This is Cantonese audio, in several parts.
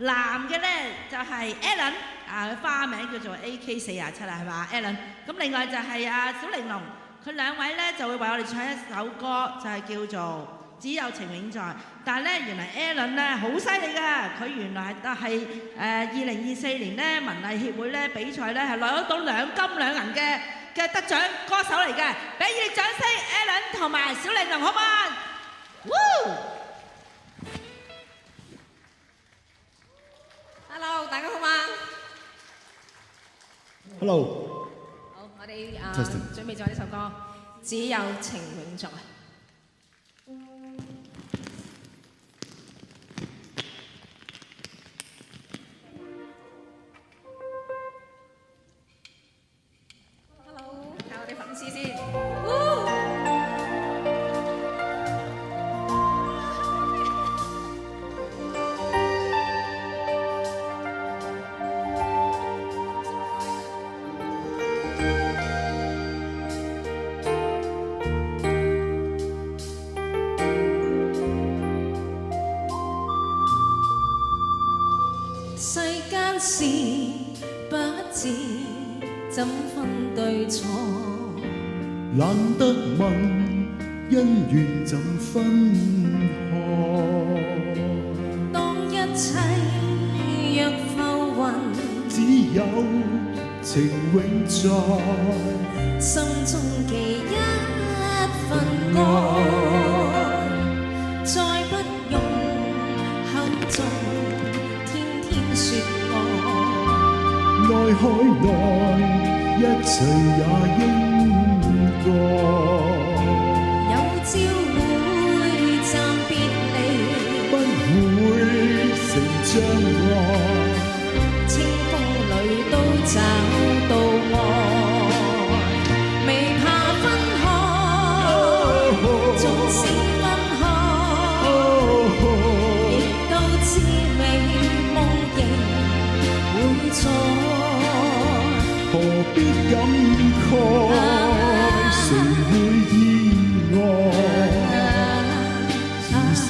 男嘅咧就係 Alan， 佢花名叫做 AK47啊，係嘛 Alan。咁另外就係小玲瓏，佢兩位咧就會為我哋唱一首歌，就係叫做《只有情永在》。但係咧原來 Alan 咧好犀利㗎，佢原來係2024年咧文藝協會咧比賽咧係攞到2金2銀嘅得獎歌手嚟嘅，俾熱烈掌聲 Alan 同埋小玲瓏好嗎？Hello， 大家好嗎 ？Hello。好，我哋準備咗呢首歌《只有情永在》。Hello， 睇我哋粉絲先。世間事不知怎分對錯，難得問恩怨怎分開。當一切若浮雲，只有情永在，心中記一份愛，再不用口中說愛，愛海內一切也應該。有朝會暫別離，不會成障礙，清風裏都找到愛，未怕分開，縱使分開，亦都知美何必感慨？誰會意外？此生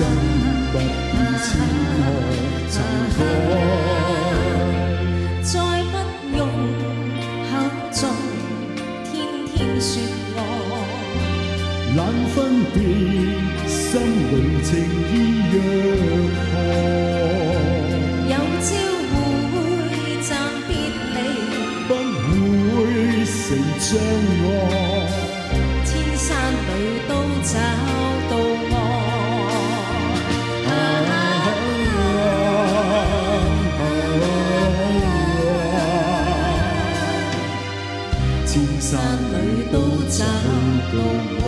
不變千何曾改。再不用口中天天說愛，難分別心裏情意若何。有朝成障礙，千山裏都找到愛，千山裏都找到愛。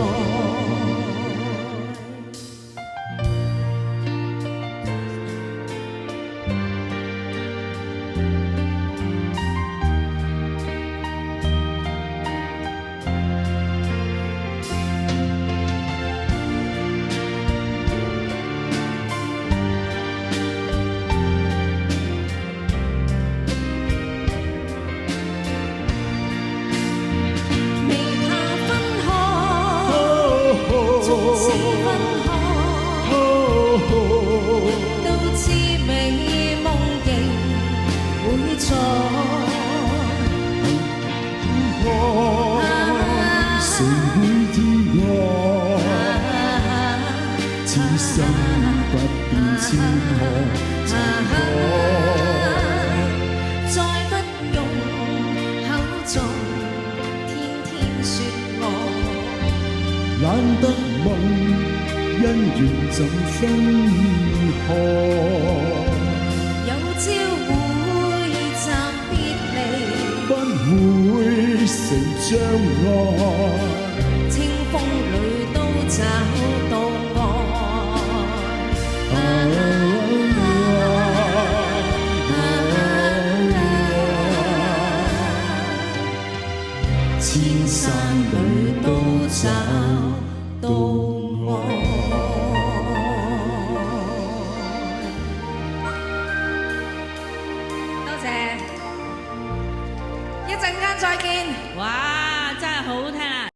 怎分開？有朝會暫別離，不會成障礙。清風裏都找到千山裏都找到愛。一陣間再見，哇！真係好好聽啊！